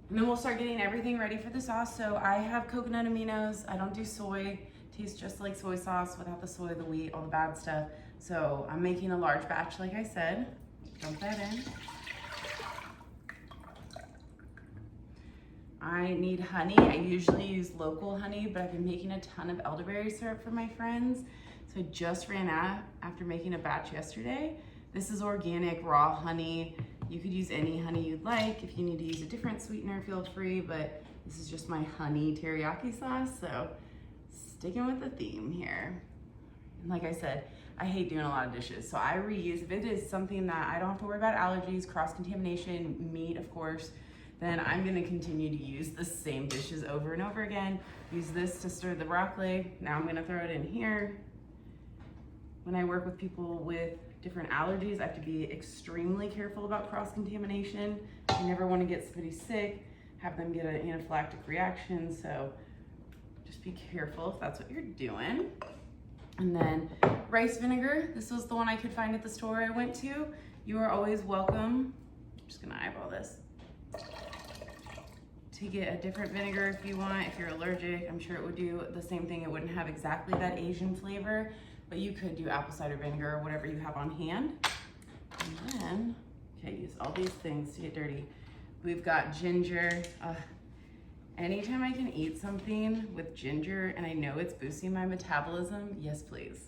And then we'll start getting everything ready for the sauce. So I have coconut aminos. I don't do soy. Tastes just like soy sauce without the soy, the wheat, all the bad stuff. So I'm making a large batch, like I said. Dump that in. I need honey. I usually use local honey, but I've been making a ton of elderberry syrup for my friends. So I just ran out after making a batch yesterday. This is organic, raw honey. You could use any honey you'd like. If you need to use a different sweetener, feel free, but this is just my honey teriyaki sauce, so sticking with the theme here. And like I said, I hate doing a lot of dishes, so I reuse. If it is something that I don't have to worry about allergies, cross-contamination, meat, of course, then I'm gonna continue to use the same dishes over and over again. Use this to stir the broccoli. Now I'm gonna throw it in here. When I work with people with different allergies, I have to be extremely careful about cross-contamination. You never want to get somebody sick, have them get an anaphylactic reaction, so just be careful if that's what you're doing. And then rice vinegar. This was the one I could find at the store I went to. You are always welcome, I'm just gonna eyeball this, to get a different vinegar if you want. If you're allergic, I'm sure it would do the same thing. It wouldn't have exactly that Asian flavor, but you could do apple cider vinegar or whatever you have on hand. And then, okay, use all these things to get dirty. We've got ginger. Anytime I can eat something with ginger and I know it's boosting my metabolism, yes please.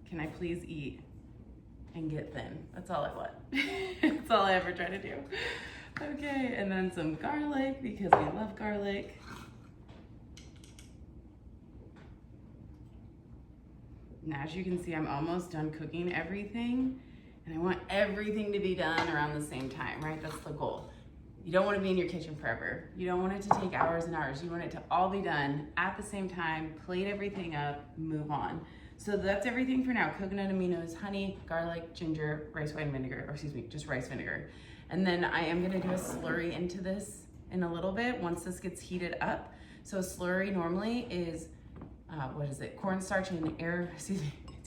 Can I please eat and get thin? That's all I want. That's all I ever try to do. Okay, and then some garlic because we love garlic. Now, as you can see, I'm almost done cooking everything, and I want everything to be done around the same time, right? That's the goal. You don't want to be in your kitchen forever. You don't want it to take hours and hours. You want it to all be done at the same time, plate everything up, move on. So that's everything for now. Coconut aminos, honey, garlic, ginger, rice wine vinegar, or excuse me, just rice vinegar. And then I am gonna do a slurry into this in a little bit once this gets heated up. So a slurry normally is, what is it? Cornstarch and it's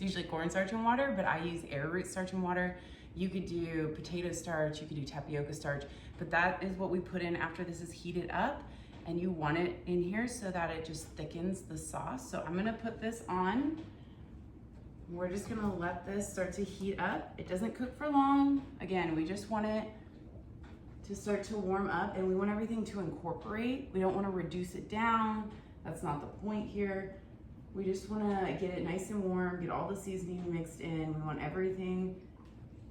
usually cornstarch and water, but I use arrowroot starch and water. You could do potato starch, you could do tapioca starch, but that is what we put in after this is heated up, and you want it in here so that it just thickens the sauce. So I'm gonna put this on. We're just gonna let this start to heat up. It doesn't cook for long. Again, we just want it to start to warm up, and we want everything to incorporate. We don't wanna reduce it down. That's not the point here. We just wanna get it nice and warm, get all the seasoning mixed in. We want everything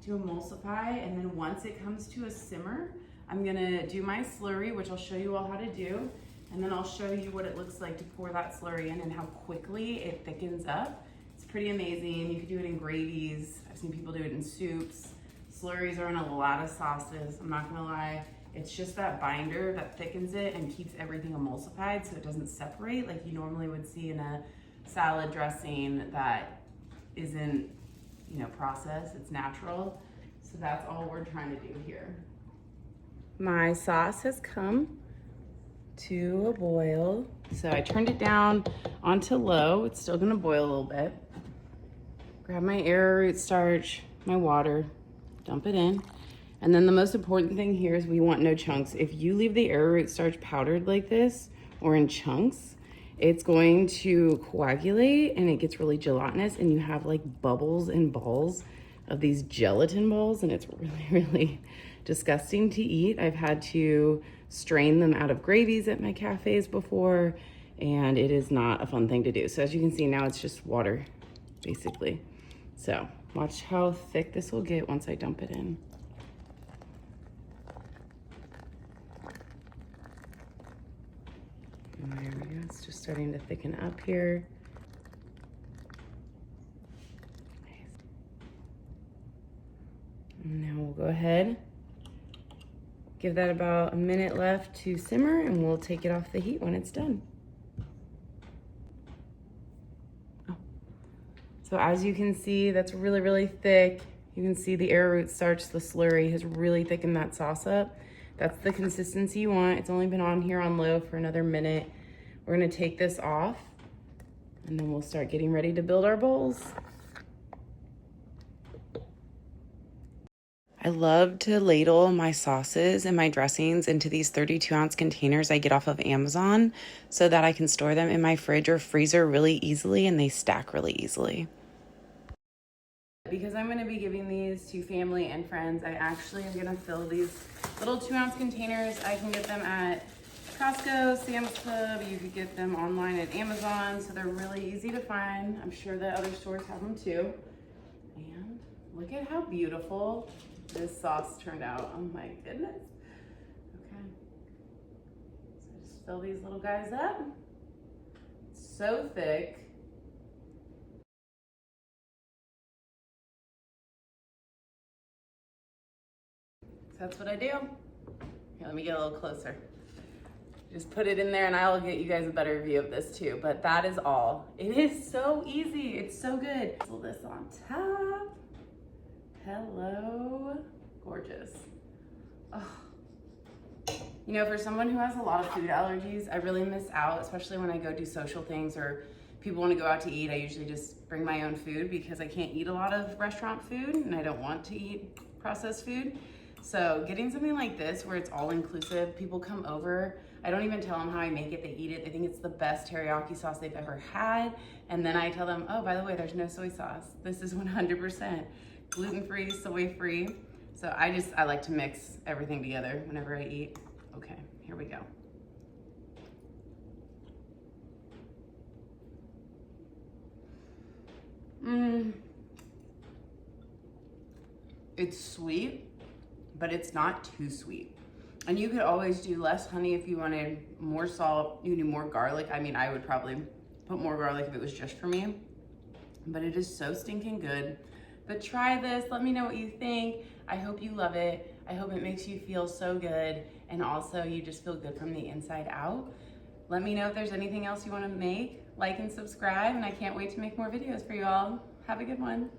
to emulsify, and then once it comes to a simmer, I'm gonna do my slurry, which I'll show you all how to do, and then I'll show you what it looks like to pour that slurry in and how quickly it thickens up. It's pretty amazing. You could do it in gravies. I've seen people do it in soups. Slurries are in a lot of sauces, I'm not gonna lie. It's just that binder that thickens it and keeps everything emulsified so it doesn't separate like you normally would see in a salad dressing that isn't, you know, processed, it's natural. So that's all we're trying to do here. My sauce has come to a boil. So I turned it down onto low. It's still gonna boil a little bit. Grab my arrowroot starch, my water, dump it in. And then the most important thing here is we want no chunks. If you leave the arrowroot starch powdered like this or in chunks, it's going to coagulate and it gets really gelatinous and you have like bubbles and balls of these gelatin balls, and it's really, really disgusting to eat. I've had to strain them out of gravies at my cafes before, and it is not a fun thing to do. So as you can see now, it's just water, basically. So watch how thick this will get once I dump it in. And there we go, it's just starting to thicken up here. And now we'll go ahead, give that about a minute left to simmer, and we'll take it off the heat when it's done. Oh. So as you can see, that's really, really thick. You can see the arrowroot starch, the slurry, has really thickened that sauce up. That's the consistency you want. It's only been on here on low for another minute. We're gonna take this off, and then we'll start getting ready to build our bowls. I love to ladle my sauces and my dressings into these 32-ounce containers I get off of Amazon so that I can store them in my fridge or freezer really easily and they stack really easily. Because I'm going to be giving these to family and friends, I actually am going to fill these little 2-ounce containers. I can get them at Costco, Sam's Club. You could get them online at Amazon, so they're really easy to find. I'm sure that other stores have them too. And look at how beautiful this sauce turned out. Oh my goodness. Okay. So just fill these little guys up. It's so thick. So that's what I do. Here, let me get a little closer. Just put it in there and I'll get you guys a better view of this too. But that is all. It is so easy. It's so good. Pull this on top. Hello. Gorgeous. Oh. You know, for someone who has a lot of food allergies, I really miss out, especially when I go do social things or people want to go out to eat. I usually just bring my own food because I can't eat a lot of restaurant food and I don't want to eat processed food. So getting something like this where it's all inclusive, people come over, I don't even tell them how I make it, they eat it, they think it's the best teriyaki sauce they've ever had, and then I tell them, oh, by the way, there's no soy sauce. This is 100% gluten-free, soy-free. So I like to mix everything together whenever I eat. Okay, here we go. It's sweet, but it's not too sweet. And you could always do less honey if you wanted more salt, you can do more garlic. I mean, I would probably put more garlic if it was just for me, but it is so stinking good. But try this, let me know what you think. I hope you love it. I hope it makes you feel so good. And also you just feel good from the inside out. Let me know if there's anything else you wanna make. Like and subscribe, and I can't wait to make more videos for you all. Have a good one.